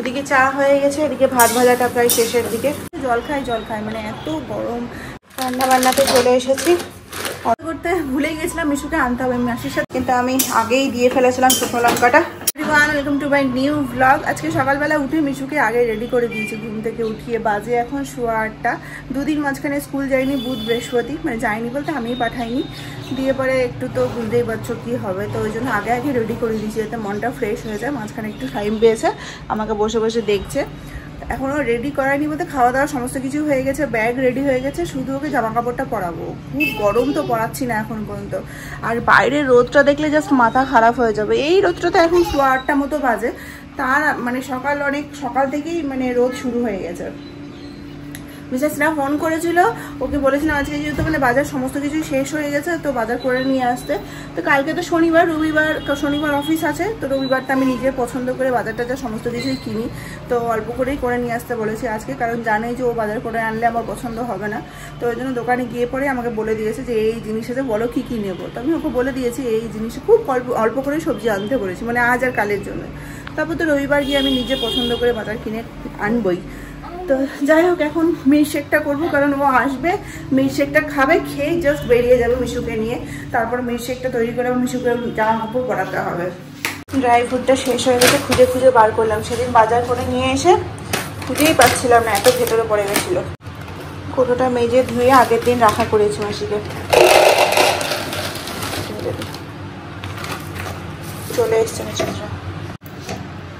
ওদিকে চা হয়ে গেছে, এদিকে ভাত ভাজাটা প্রায় শেষের দিকে। জল খাই মানে এত গরম। রান্না বান্নাতে চলে এসেছি। অর্ডার করতে ভুলে গেছিলাম, মিশুকে আনতে হবে মাসির সাথে, কিন্তু আমি আগেই দিয়ে ফেলেছিলাম শুকনো লঙ্কাটা। Welcome to my new blog. আজকে সকালবেলা উঠে মিশুকে আগে রেডি করে দিয়েছি, ঘুম থেকে উঠিয়ে। বাজে এখন 8:15। দুদিন মাঝখানে স্কুল যাইনি, বুধ বৃহস্পতি, মানে যাইনি বলতে আমিই পাঠাইনি। দিয়ে পরে একটু তো বুঝতেই পারছো কী হবে, তো ওই জন্য আগে রেডি করে দিয়েছি যাতে মনটা ফ্রেশ হয়ে যায়। মাঝখানে একটু টাইম পেয়েছে, আমাকে বসে বসে দেখছে। এখনও রেডি করায়নি বলতে খাওয়া দাওয়া সমস্ত কিছু হয়ে গেছে, ব্যাগ রেডি হয়ে গেছে, শুধু ওকে জামা কাপড়টা পরাবো। খুব গরম তো পরাচ্ছি না এখন পর্যন্ত। আর বাইরের রোদটা দেখলে জাস্ট মাথা খারাপ হয়ে যাবে। এই রোদটা তো এখন 8:15 মতো বাজে, তার মানে সকাল থেকেই মানে রোদ শুরু হয়ে গেছে। মিসেসরা ফোন করেছিল, ওকে বলেছিলাম আজকে যেহেতু মানে বাজার সমস্ত কিছুই শেষ হয়ে গেছে তো বাজার করে নিয়ে আসতে। তো কালকে তো শনিবার অফিস আছে, তো রবিবারটা আমি নিজে পছন্দ করে বাজারটা সমস্ত কিছুই কিনি, তো অল্প করেই করে নিয়ে আসতে বলেছি আজকে, কারণ জানেই যে ও বাজার করে আনলে আমার পছন্দ হবে না। তো ওই জন্য দোকানে গিয়ে পরে আমাকে বলে দিয়েছে যে এই জিনিসটাতে বলো কী কী নেবো। তো আমি ওকে বলে দিয়েছি এই জিনিস খুব অল্প করে সবজি আনতে বলেছি, মানে আজ আর কালের জন্য। তারপর তো রবিবার গিয়ে আমি নিজে পছন্দ করে বাজার কিনে আনবই। তো যাই হোক, এখন মিল্কশেকটা করবো, কারণ ও আসবে, মিল্কশেকটা খাবে, খেয়ে জাস্ট বেরিয়ে যাবে মিশুকে নিয়ে। তারপর মিল্কশেকটা তৈরি করে মিশুকে জামা কাপড় পরাতে হবে। ড্রাই ফ্রুটটা শেষ হয়ে গেছে, খুঁজে বার করলাম। সেদিন বাজার করে নিয়ে এসে খুঁজেই পাচ্ছিলাম না, এত ভেতরে পড়ে গেছিলো। কোটোটা মেজে ধুয়ে আগের দিন রাখা করেছি মাসিকে। চলে এসছে মিশুরা,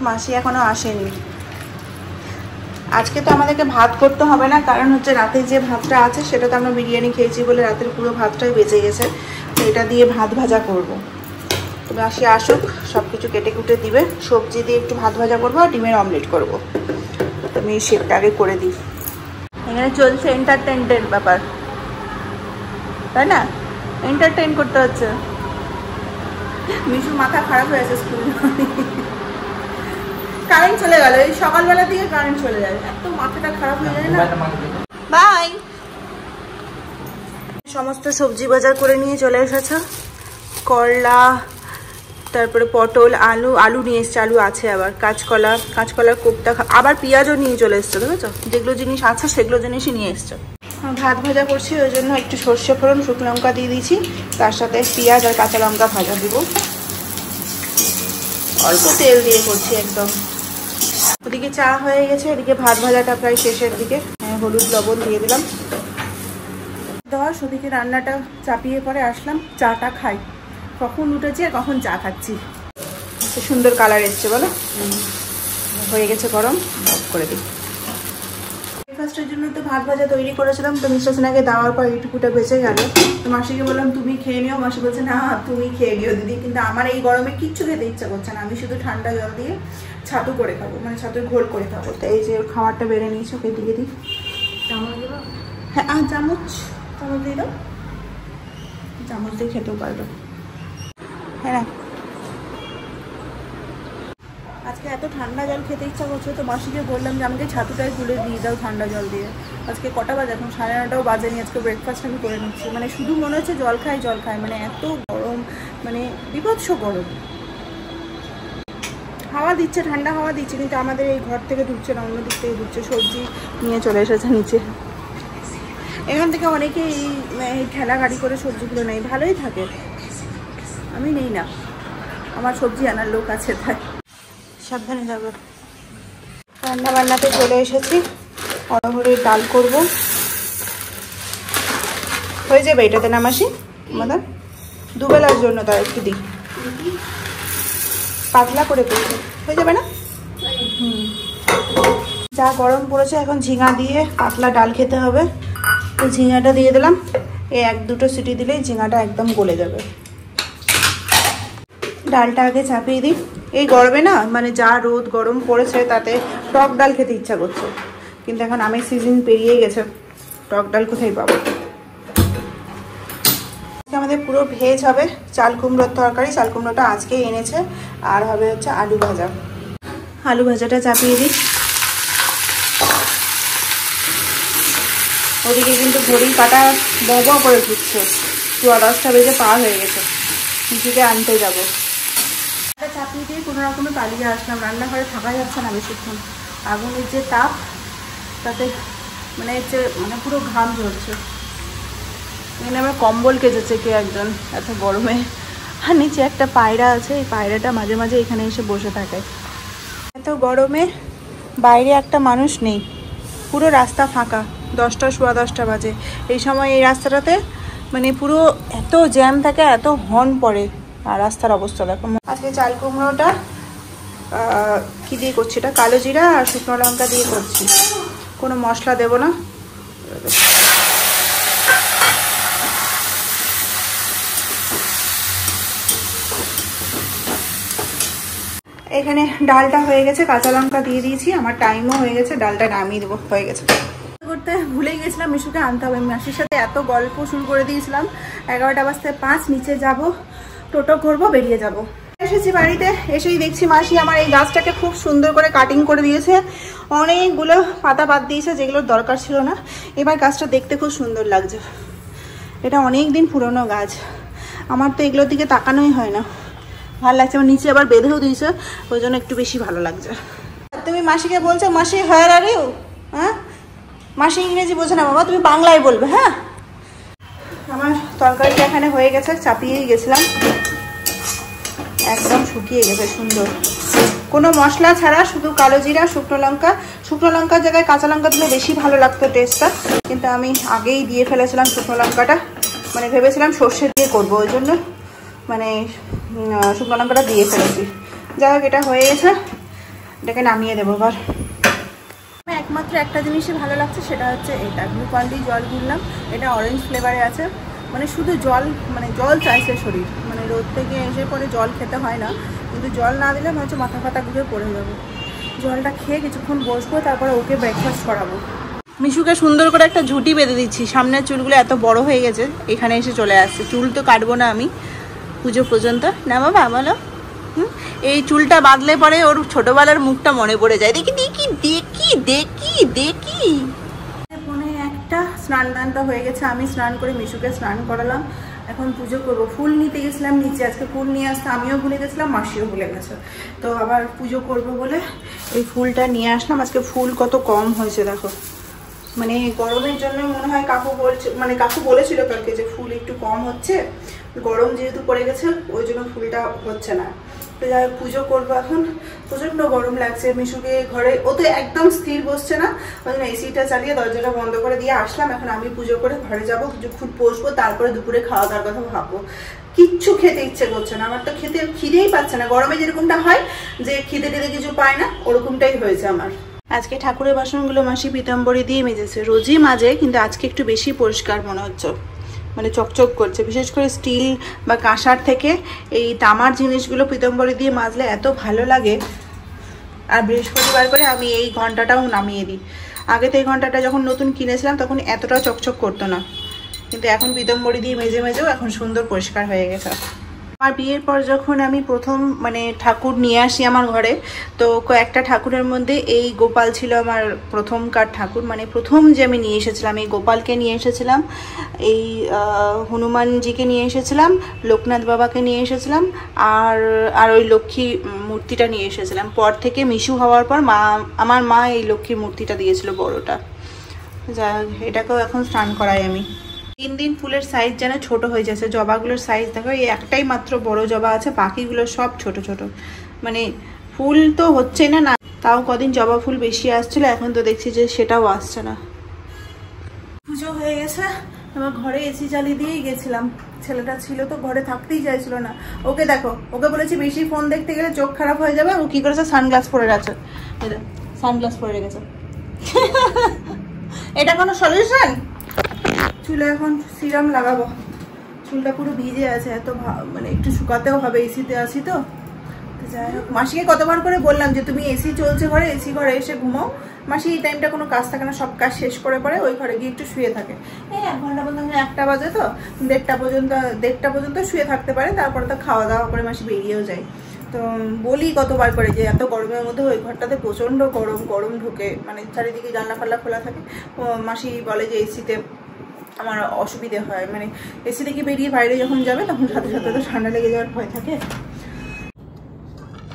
মাসি এখনো আসেনি। আজকে তো আমাদেরকে ভাত করতে হবে না, কারণ হচ্ছে রাতে যে ভাতটা আছে সেটা তো আমরা বিরিয়ানি খেয়েছি বলে রাতের পুরো ভাতটাই বেঁচে গেছে। তো এটা দিয়ে ভাত ভাজা করবো। তো মাসি আসুক, সব কিছু কেটে কুটে দিবে, সবজি দিয়ে একটু ভাত ভাজা করবো আর ডিমের অমলেট করবো। তো আমি শেপটা আগে করে দিই। এখানে চলছে এন্টারটেনমেন্টের ব্যাপার, তাই না? এন্টারটেইন করতে হচ্ছে। মিশু মাথা খারাপ হয়ে আছে স্কুল, কারেন্ট চলে গেল, এই সকালবেলা থেকে কারেন্ট চলে যায়, এত মাথাটা খারাপ হয়ে যায় না। বাই। সমস্ত সবজি বাজার করে নিয়ে চলে এসেছে। করলা, তারপরে পটল, আলু নিয়ে এসছে, আলু আছে, আবার কাঁচকলার কোপ্তা, আবার পেঁয়াজও নিয়ে চলে এসছে। দেখেছো, যেগুলো জিনিস আছে সেগুলো জিনিসই নিয়ে এসছে। ভাত ভাজা করছি, ওই জন্য একটু সর্ষে ফোড়ন, শুকনো লঙ্কা দিয়ে দিয়েছি, তার সাথে পেঁয়াজ আর কাঁচা লঙ্কা ভাজা দিব। অল্প তেল দিয়ে করছি একদম। ওদিকে চা হয়ে গেছে, এদিকে ভাত ভাজাটা প্রায় শেষের দিকে। হলুদ লবণ দিয়ে দিলাম। 10, ওদিকে রান্নাটা চাপিয়ে পরে আসলাম, চাটা খাই। কখন উঠেছি আর কখন চা খাচ্ছি। সুন্দর কালার এসছে বলো, হয়ে গেছে গরম, অফ করে দিই। ব্রেকফাস্টের জন্য তো ভাত ভাজা তৈরি করেছিলাম, তো মিস্টার সিনহাকে দেওয়ার পর এইটুকুটা বেঁচে গেল। তো মাসিকে বললাম তুমি খেয়ে নিও, মাসি বলছে না তুমি খেয়ে নিও দিদি, কিন্তু আমার এই গরমে কিচ্ছু খেতে ইচ্ছা করছে না, আমি শুধু ঠান্ডা জল দিয়ে ছাতু করে খাবো, মানে ছাতুর ঘোল করে খাবো। তো এই যে খাবারটা বেড়ে নিয়েছি, ওকে দিয়ে দিই। হ্যাঁ চামচ দিয়ে দাও, চামচ দিয়ে খেতেও পারবে। হ্যাঁ, আজকে এত ঠান্ডা জল খেতে ইচ্ছা করছে, তো মাসিকে বললাম যে আমাকে ছাতুটাই তুলে দিয়ে দাও ঠান্ডা জল দিয়ে। আজকে কটা বাজে, এখন 9:30টাও বাজেনি। আজকে ব্রেকফাস্ট আমি করে নিচ্ছি, মানে শুধু মনে হচ্ছে জল খাই, মানে এত গরম, মানে বিভৎস গরম। হাওয়া দিচ্ছে, ঠান্ডা হাওয়া দিচ্ছে, কিন্তু আমাদের এই ঘর থেকে ঢুকছে না, অন্য দিক থেকে ঢুকছে। সবজি নিয়ে চলে এসেছে নিচে। এখান থেকে অনেকে এই ঠেলা গাড়ি করে সবজিগুলো নেই, ভালোই থাকে। আমি নেই না, আমার সবজি আনার লোক আছে, তাই সাবধানে যাবে। রান্না বান্নাতে চলে এসেছি, অড়হরের ডাল করব। হয়ে যাবে এটাতে না মাসি আমাদের দুবেলার জন্য, তার একটু দিই, পাতলা করে করবো, হয়ে যাবে না? যা গরম পড়েছে, এখন ঝিঙা দিয়ে পাতলা ডাল খেতে হবে। তো ঝিঙাটা দিয়ে দিলাম, এই 1-2টো সিটি দিলেই ঝিঙাটা একদম গলে যাবে। ডালটা আগে চাপিয়ে দিই। এই গরমে না, মানে যা রোদ গরম পড়েছে তাতে টক ডাল খেতে ইচ্ছা করছে, কিন্তু এখন আমের সিজন পেরিয়ে গেছে, টক ডাল কোথায় পাবো। আমাদের পুরো ভেজ হবে, চাল কুমড়োর তরকারি, চাল কুমড়োটা আজকে এনেছে, আর হবে হচ্ছে আলু ভাজা। আলু ভাজাটা চাপিয়ে দিই। ওদিকে কিন্তু ঘড়ির কাটা বঁ করে ঘুরছে, 10টা বেজে পার হয়ে গেছে, মিশুকে আনতে যাবো। চাপিয়ে দিয়ে কোনো রকমে পালিয়ে আসলাম। রান্নাঘরে থাকা যাচ্ছে না বেশিক্ষণ, আগুনের যে তাপ তাতে মানে পুরো ঘাম ঝরছে। এখানে আবার কম্বল কেচেছে কে একজন এত গরমে। আর নিচে একটা পায়রা আছে, এই পায়রাটা মাঝে মাঝে এখানে এসে বসে থাকে। এত গরমে বাইরে একটা মানুষ নেই, পুরো রাস্তা ফাঁকা। 10টা সোয়া 10টা বাজে। এই সময় এই রাস্তাটাতে মানে পুরো এত জ্যাম থাকে, এত হর্ন পড়ে। আর রাস্তার অবস্থা দেখো। আজকে চাল কুমড়োটা কী দিয়ে করছি, এটা কালো জিরা আর শুকনো লঙ্কা দিয়ে করছি, কোনো মশলা দেব না। এখানে ডালটা হয়ে গেছে, কাঁচা লঙ্কা দিয়ে দিয়েছি, আমার টাইমও হয়ে গেছে, ডালটা নামিয়ে দেবো, হয়ে গেছে। করতে ভুলেই গেছিলাম, মিশুকে আনতে হবে। মাসির সাথে এত গল্প শুরু করে দিয়েছিলাম। 11টা বাজতে 5 নিচে যাব, টোটো করবো, বেরিয়ে যাব। এসেছি বাড়িতে, এসেই দেখছি মাসি আমার এই গাছটাকে খুব সুন্দর করে কাটিং করে দিয়েছে। অনেকগুলো পাতা বাদ দিয়েছে যেগুলোর দরকার ছিল না। এবার গাছটা দেখতে খুব সুন্দর লাগছে। এটা অনেক দিন পুরনো গাছ, আমার তো এগুলোর দিকে তাকানোই হয় না, ভালো লাগছে। আমার নিচে আবার বেঁধেও দিয়েছে, ওই জন্য একটু বেশি ভালো লাগছে। তুমি মাসিকে বলছো মাসি হায়ার আর ইউ, হ্যাঁ? মাসি ইংরেজি বোঝে না বাবা, তুমি বাংলায় বলবে। হ্যাঁ, আমার তরকারিটা এখানে হয়ে গেছে, চাপিয়েই গেছিলাম, একদম শুকিয়ে গেছে সুন্দর, কোনো মশলা ছাড়া, শুধু কালো জিরা শুকনো লঙ্কা। শুকনো লঙ্কার জায়গায় কাঁচা লঙ্কা দিলে বেশি ভালো লাগতো টেস্টটা, কিন্তু আমি আগেই দিয়ে ফেলেছিলাম শুকনো লঙ্কাটা, মানে ভেবেছিলাম সর্ষে দিয়ে করবো, ওই জন্য মানে শুকনো লঙ্কাটা দিয়ে ফেলেছি। যাই হোক, এটা হয়ে গেছে, এটাকে নামিয়ে দেবো। এবার একমাত্র একটা জিনিসই ভালো লাগছে, সেটা হচ্ছে এটা গ্লুকন ডি জল গুললাম। এটা অরেঞ্জ ফ্লেভারে আছে, মানে শুধু জল, মানে জল চাইছে শরীর, মানে রোদ থেকে এসে পরে জল খেতে হয় না, কিন্তু জল না দিলে মনে হচ্ছে মাথা ফাতা ঘুরে পড়ে যাবে। জলটা খেয়ে কিছুক্ষণ বসবো, তারপরে ওকে ব্রেকফাস্ট করাবো। মিশুকে সুন্দর করে একটা ঝুঁটি বেঁধে দিচ্ছি, সামনের চুলগুলো এত বড় হয়ে গেছে, এখানে এসে চলে আসছে। চুল তো কাটবো না আমি পুজো পর্যন্ত, না বাবা বলো? এই চুলটা বাঁধলে পরে ওর ছোটবেলার মুখটা মনে পড়ে যায়। দেখি দেখি দেখি দেখি দেখি। ফোনে একটা স্নান টানটা হয়ে গেছে, আমি স্নান করে মিশুকে স্নান করালাম। এখন পুজো করবো। ফুল নিতে গেছিলাম নিচে, আজকে ফুল নিয়ে আসতে আমিও ভুলে গেছিলাম, মাসিও ভুলে গেছে, তো আবার পুজো করবো বলে এই ফুলটা নিয়ে আসলাম। আজকে ফুল কত কম হয়েছে দেখো, মানে গরমের জন্য মনে হয় কাকু বলছে, মানে কাকু বলেছিল কালকে যে ফুল একটু কম হচ্ছে, গরম যেহেতু পড়ে গেছে ওই জন্য ফুলটা হচ্ছে না। তো যাই হোক, পুজো করবো এখন। প্রচণ্ড গরম লাগছে। মিশুকে ঘরে, ও তো একদম স্থির বসছে না, ওই জন্য এসিটা চালিয়ে দরজাটা বন্ধ করে দিয়ে আসলাম। এখন আমি পুজো করে ঘরে যাবো, কিছুক্ষণ বসবো, তারপরে দুপুরে খাওয়া দাওয়ার কথা ভাববো। কিচ্ছু খেতে ইচ্ছে করছে না আমার, তো খিদেই পাচ্ছে না। গরমে যেরকমটা হয় যে খিদে টেদে কিছু পায় না, ওরকমটাই হয়েছে আমার। আজকে ঠাকুরের বাসনগুলো মাসি পিতাম্বরী দিয়ে মেজেছে, রোজই মাজে, কিন্তু আজকে একটু বেশি পরিষ্কার মনে হচ্ছে, মানে চকচক করছে। বিশেষ করে স্টিল বা কাঁসার থেকে এই তামার জিনিসগুলো পিতাম্বরী দিয়ে মাজলে এত ভালো লাগে। আর বৃহস্পতিবার করে আমি এই ঘন্টাটাও নামিয়ে দিই। আগে তো এই ঘন্টাটা যখন নতুন কিনেছিলাম তখন এতটা চকচক করতো না, কিন্তু এখন পিতাম্বরী দিয়ে মেজে মেজেও এখন সুন্দর পরিষ্কার হয়ে গেছে। আমার বিয়ের পর যখন আমি প্রথম মানে ঠাকুর নিয়ে আসি আমার ঘরে, তো কয়েকটা ঠাকুরের মধ্যে এই গোপাল ছিল আমার প্রথমকার ঠাকুর, মানে প্রথম যে আমি নিয়ে এসেছিলাম। এই গোপালকে নিয়ে এসেছিলাম, এই হনুমানজিকে নিয়ে এসেছিলাম, লোকনাথ বাবাকে নিয়ে এসেছিলাম, আর ওই লক্ষ্মী মূর্তিটা নিয়ে এসেছিলাম। পর থেকে মিশু হওয়ার পর আমার মা এই লক্ষ্মীর মূর্তিটা দিয়েছিল বড়টা। যাই হোক, এটাকেও এখন স্নান করাই আমি। 3 দিন ফুলের সাইজ যেন ছোট হয়ে যাচ্ছে। জবাগুলোর সাইজ দেখো, এই একটাই মাত্র বড় জবা আছে, বাকিগুলো সব ছোট ছোট। মানে ফুল তো হচ্ছে না, না তাও কদিন জবা ফুল বেশি আসছিল, এখন তো দেখছি যে সেটাও আসছে না। পুজো হয়ে গেছে, আমার ঘরে এসি চালিয়ে দিয়েই গেছিলাম। ছেলেটা ছিল তো ঘরে থাকতেই চাইছিল না। ওকে দেখো, ওকে বলেছি বেশি ফোন দেখতে গেলে চোখ খারাপ হয়ে যাবে, ও কি করেছে সানগ্লাস পরে গেছে, সানগ্লাস পরে রেখেছে। এটা কোনো সলিউশন? চুলে এখন সিরাম লাগাবো, চুলটা পুরো ভিজে আছে, এত মানে একটু শুকাতেও হবে, এসিতে আছি তো। যাই হোক, মাসিকে কতবার করে বললাম যে তুমি এসি চলছে ঘরে, এসি ঘরে এসে ঘুমাও। মাসি এই টাইমটা কোনো কাজ থাকে না, সব কাজ শেষ করে পরে ওই ঘরে গিয়ে একটু শুয়ে থাকে। এই 1 ঘন্টা পর্যন্ত, 1টা বাজে তো 1:30 পর্যন্ত শুয়ে থাকতে পারে, তারপরে তো খাওয়া দাওয়া করে মাসি বেরিয়েও যায়। তো বলি কতবার করে যে এত গরমের মধ্যে ওই ঘরটাতে প্রচণ্ড গরম ঢোকে, মানে চারিদিকে জানলা ফাল্লা খোলা থাকে। মাসি বলে যে এসিতে আমার অসুবিধে হয়, মানে এসি থেকে বেরিয়ে বাইরে যখন যাবে তখন সাথে সাথে তো ঠান্ডা লেগে যাওয়ার ভয় থাকে।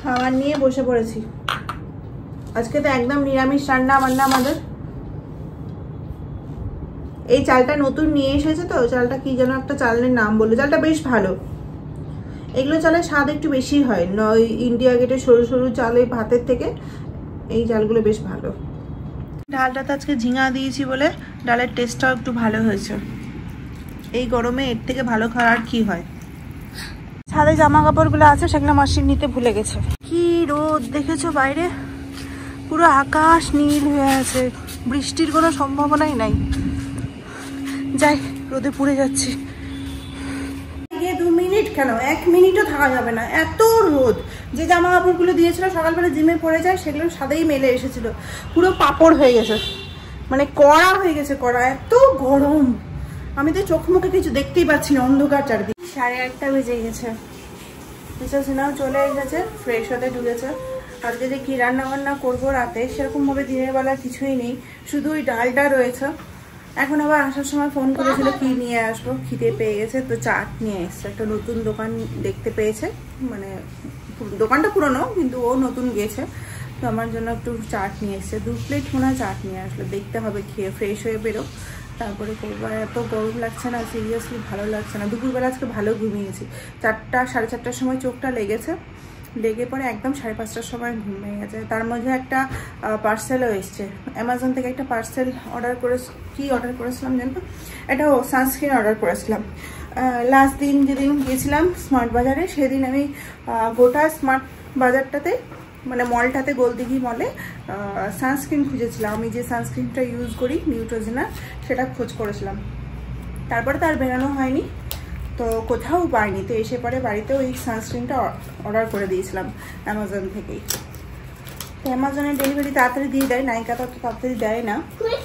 খাবার নিয়ে বসে পড়েছি। আজকে তো একদম নিরামিষ রান্না বান্না আমাদের। এই চালটা নতুন নিয়ে এসেছে তো, চালটা কি যেন একটা চালের নাম বললো, চালটা বেশ ভালো। এগুলো চালের স্বাদ একটু বেশি হয়, নয় ইন্ডিয়া গেটের সরু সরু চালে ভাতের থেকে এই চালগুলো বেশ ভালো। ডালটা তো আজকে ঝিঙা দিয়েছি বলে ডালের টেস্টটাও একটু ভালো হয়েছে। এই গরমে এর থেকে ভালো খাওয়ার আর কি হয়। ছাদে জামা কাপড়গুলো আছে সেগুলো মাসি নিতে ভুলে গেছে। কি রোদ দেখেছো বাইরে, পুরো আকাশ নীল হয়ে আছে, বৃষ্টির কোনো সম্ভাবনাই নাই। যাই, রোদে পুড়ে যাচ্ছি। 2 মিনিট কেন, 1 মিনিটও থাকা যাবে না, এত রোদ। যে জামা কাপড়গুলো দিয়েছিল সকালবেলা জিমে পরে যায়, সেগুলো সাদাই মেলে এসেছিল, পুরো পাপড় হয়ে গেছে, মানে কড়া হয়ে গেছে কড়া, এত গরম। আমি তো চোখ মুখে কিছু দেখতেই পাচ্ছি না, অন্ধকার চারদিকে। 8:30 বেজে গেছে, সিনাও চলে এসেছে, ফ্রেশ হতে ঢুকেছে। আজকে যে কি রান্না বান্না করবো রাতে সেরকম ভাবে দিনের বেলা কিছুই নেই, শুধু ওই ডালটা রয়েছে। এখন আবার আসার সময় ফোন করেছিল কি নিয়ে আসবো, খিদে পেয়ে গেছে তো চাট নিয়ে এসছে। একটা নতুন দোকান দেখতে পেয়েছে, মানে দোকানটা পুরনো কিন্তু ও নতুন গেছে, তো আমার জন্য একটু চাট নিয়ে এসছে। 2 প্লেট মনে হয় চাট নিয়ে আসলো, দেখতে হবে, খেয়ে ফ্রেশ হয়ে বেরো তারপরে করবো। আর এত গরম লাগছে না, সিরিয়াসলি ভালো লাগছে না। দুপুরবেলা আজকে ভালো ঘুমিয়েছি, 4টা 4:30টার সময় চোখটা লেগেছে, লেগে পরে একদম 5:30টার সময় ঘুম ভেঙে গেছে। তার মধ্যে একটা পার্সেলও এসছে, অ্যামাজন থেকে একটা পার্সেল অর্ডার করে। কি অর্ডার করেছিলাম জানো? এটা সানস্ক্রিন অর্ডার করেছিলাম। লাস্ট দিন যেদিন গিয়েছিলাম স্মার্ট বাজারে, সেদিন আমি গোটা স্মার্ট বাজারটাতে, মানে মলটাতে, গোলদিঘি মলে সানস্ক্রিন খুঁজেছিলাম। আমি যে সানস্ক্রিনটা ইউজ করি নিউট্রোজেনা, সেটা খোঁজ করেছিলাম। তারপরে তার বেরানো হয়নি, তো কোথাও পাইনি। তো এসে পরে বাড়িতে ওই সানস্ক্রিনটা অর্ডার করে দিয়েছিলাম অ্যামাজন থেকেই। তো অ্যামাজনে ডেলিভারি তাড়াতাড়ি দিয়ে দেয়, নাইকা তো তাড়াতাড়ি দেয় না।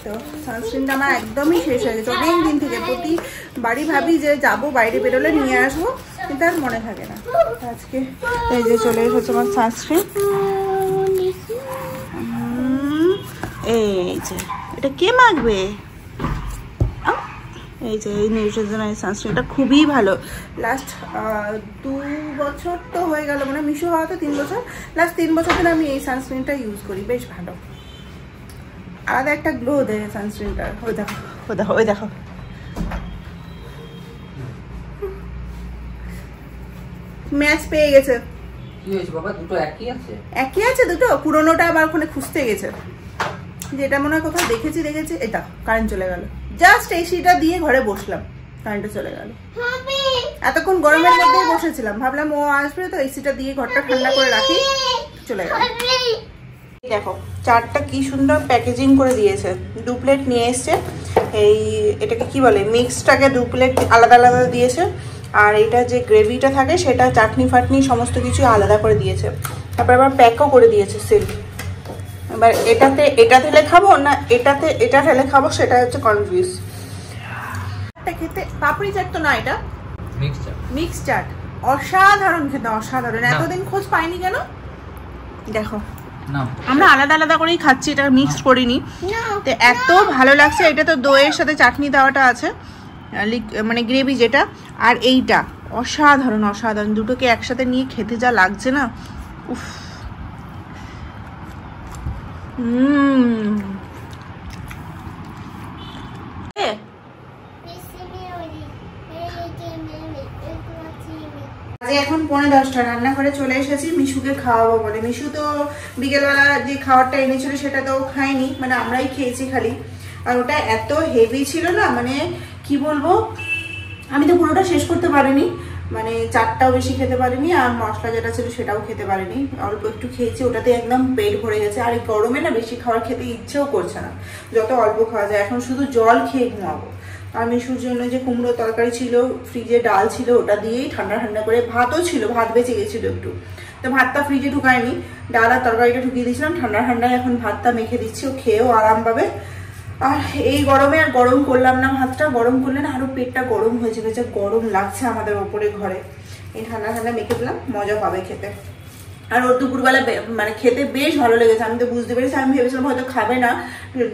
তো সানস্ক্রিনটা আমার একদমই শেষ হয়ে গেছে অনেক দিন থেকে। প্রতিবারই ভাবি যে যাবো বাইরে বেরোলে নিয়ে আসবো, কিন্তু আর মনে থাকে না। আজকে এই যে চলে এসেছে আমার সানস্ক্রিন। এই যে এটা কে মাখবে? এই যে এই নিউট্রিজেনা সানস্ক্রিনটা খুবই ভালো। লাস্ট 2 বছর তো হয়ে গেল, মানে মিশো হওয়া তো 3 বছর, লাস্ট 3 বছর ধরে আমি এই সানস্ক্রিনটা ইউজ করি, বেশ ভালো। আলাদা একটা গ্লো দেয় সানস্ক্রিনটা। ওই দেখো, ওই দেখো, ওই দেখো, ম্যাচ পেয়ে গেছে। কি হয়েছে বাবা, দুটো একই আছে? একই আছে দুটো, পুরোনোটা আবার ওখানে খুঁজতে গেছে, যেটা মনে হয় কোথাও দেখেছি। এটা কারেন্ট চলে গেল, জাস্ট এসিটা দিয়ে ঘরে বসলাম, কারেন্টটা চলে গেল। এতক্ষণ গরমের মধ্যেই বসেছিলাম, ভাবলাম ও আসবে তো এসিটা দিয়ে ঘরটা ঠান্ডা করে রাখি, চলে গেল। দেখো চাটটা কি সুন্দর প্যাকেজিং করে দিয়েছে। 2 প্লেট নিয়ে এসছে। এই এটাকে কি বলে, মিক্সটাকে 2 প্লেট আলাদা আলাদা দিয়েছে। আর এটা যে গ্রেভিটা থাকে সেটা চাটনি ফাটনি সমস্ত কিছু আলাদা করে দিয়েছে। তারপর আবার প্যাকও করে দিয়েছে সিল। এবার এটা ঢেলে খাবো না এটা ঢেলে খাবো, সেটা হচ্ছে কনফিউজ। খেতে পাপড়ি চাট তো না, এটা মিক্স চাট, অসাধারণ খেতে, অসাধারণ। এতদিন খোঁজ পাইনি কেন? দেখো আমরা আলাদা আলাদা করেই খাচ্ছি, এটা মিক্স করিনি, তো এত ভালো লাগছে। এটা তো দইয়ের সাথে চাটনি দেওয়াটা আছে, মানে গ্রেভি যেটা, আর এইটা অসাধারণ অসাধারণ। দুটোকে একসাথে নিয়ে খেতে যা লাগছে না, উফ। এখন 9:45, রান্নাঘরে চলে এসেছি মিশুকে খাওয়াবো বলে। মিশু তো বিকেলবেলা যে খাবারটা এনেছিল সেটা তো খায়নি, মানে আমরাই খেয়েছি খালি। আর ওটা এত হেভি ছিল না, মানে কি বলবো, আমি তো পুরোটা শেষ করতে পারিনি, মানে চাটটাও বেশি খেতে পারিনি, আর মশলা যেটা ছিল সেটাও খেতে পারিনি, অল্প একটু খেয়েছি, ওটাতে একদম পেট ভরে গেছে। আর এই গরমে না বেশি খাবার খেতে ইচ্ছেও করছে না, যত অল্প খাওয়া যায়। এখন শুধু জল খেয়ে ঘুমাবো। আর মিশুর জন্য যে কুমড়ো তরকারি ছিল, ফ্রিজে ডাল ছিল, ওটা দিয়েই ঠান্ডা ঠান্ডা করে, ভাতও ছিল, ভাত বেঁচে গেছিলো একটু, তো ভাতটা ফ্রিজে ঢুকায়নি, ডাল আর তরকারিটা ঢুকিয়ে দিয়েছিলাম ঠান্ডা ঠান্ডায়। এখন ভাতটা মেখে দিচ্ছি, ও খেয়েও আরাম পাবে। আর এই গরমে আর গরম করলাম না ভাতটা, গরম করলে না আরো পেটটা গরম হয়ে যাবে, যে গরম লাগছে আমাদের ওপরে ঘরে। এই ঠান্ডা ঠান্ডা মেখে দিলাম, মজা পাবে খেতে। আর ওর দুপুরবেলা মানে খেতে বেশ ভালো লেগেছে, আমি তো বুঝতে পেরেছি, আমি ভেবেছিলাম হয়তো খাবে না,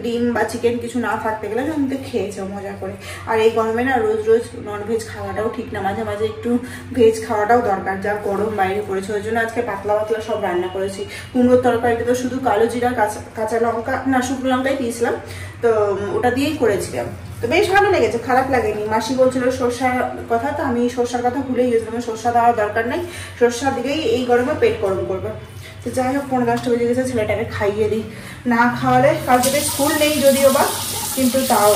ডিম বা চিকেন কিছু না থাকতে গেলে আমি তো খেয়েছে মজা করে। আর এই গরমে না রোজ রোজ ননভেজ খাওয়াটাও ঠিক না, মাঝে মাঝে একটু ভেজ খাওয়াটাও দরকার, যা গরম বাইরে পড়েছে। ওই জন্য আজকে পাতলা পাতলা সব রান্না করেছি। কুমড়োর তরকারিতে তো শুধু কালো জিরা কাঁচা লঙ্কা না শুকনো লঙ্কাই দিয়েছিলাম, তো ওটা দিয়েই করেছিলাম। তো বেশ ভালো লেগেছে, খারাপ লাগেনি। মাসি বলছিল সর্ষার কথা, তো আমি সর্ষার কথা ভুলেই গেছিলাম, সর্ষা দেওয়ার দরকার নেই, সর্ষার দিকেই এই গরমে পেট গরম করবে। তো যাই হোক 9-10টা বেজে গেছে, ছেলেটাকে খাইয়ে দিই। না খাওয়ালে কালকে স্কুল নেই যদিও বা, কিন্তু তাও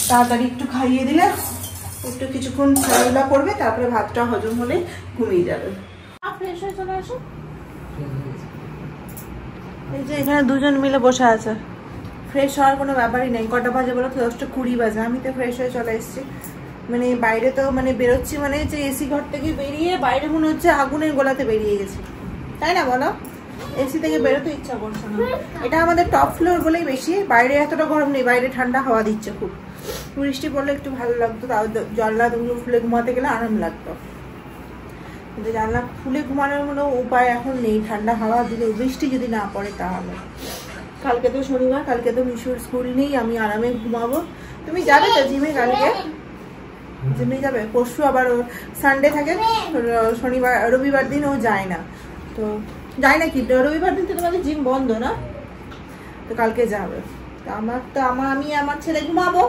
তাড়াতাড়ি একটু খাইয়ে দিলে একটু কিছুক্ষণ খেলাধুলা করবে, তারপরে ভাতটা হজম হলে ঘুমিয়ে যাবে। ফ্রেশ হয়ে চলে আসো। এই যে এখানে দুজন মিলে বসে আছে, ফ্রেশ হওয়ার কোনো ব্যাপারই নেই। কটা বাজে বলো তো? 10:20 বাজে। আমি তো ফ্রেশ হয়ে চলে এসেছি। মানে বাইরে তো মানে বেরোচ্ছি মানে যে এসি ঘর থেকে বেরিয়ে বাইরে মনে হচ্ছে আগুনের গোলাতে বেরিয়ে গেছি, তাই না বলো? এসি থেকে বেরোতে ইচ্ছা করছে না। এটা আমাদের টপ ফ্লোর বলেই বেশি, বাইরে এতটা গরম নেই, বাইরে ঠান্ডা হাওয়া দিচ্ছে খুব। বৃষ্টি পড়লে একটু ভালো লাগতো, তাও জানলা খুলে ঘুমাতে গেলে আরাম লাগতো, কিন্তু জানলা খুলে ঘুমানোর কোনো উপায় এখন নেই। ঠান্ডা হাওয়া দিলে, বৃষ্টি যদি না পড়ে তাহলে। কালকে তো শনিবার, কালকে তো মিশুর স্কুল নেই, আমি আরামে ঘুমাবো। তুমি যাবে তো জিমে? কালকে জিমে যাবে? পরশু আবার সানডে থাকে, শনিবার রবিবার দিন ও যায় না। তো যায় না কি, রবিবার দিন তো তোমাদের জিম বন্ধ না? তো কালকে যাবে। তো আমি আমার ছেলে ঘুমাবো।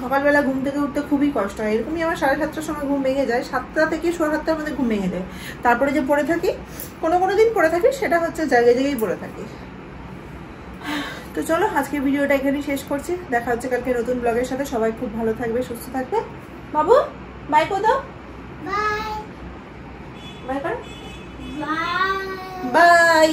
সকালবেলা ঘুম থেকে উঠতে খুবই কষ্ট হয়। এরকমই আমার 7:30টার সময় ঘুম ভেঙে যায়, 7টা থেকে 7:30টার মধ্যে ঘুম ভেঙে যায়। তারপরে যে পড়ে থাকি, কোনো দিন পড়ে থাকি, সেটা হচ্ছে জায়গায় জায়গায় পড়ে থাকি। তো চলো আজকে ভিডিওটা এখানেই শেষ করছি। দেখা হচ্ছে কালকে নতুন ব্লগের সাথে। সবাই খুব ভালো থাকবে, সুস্থ থাকবে। বাবু বাই কো দাও, বাই বাই বাই।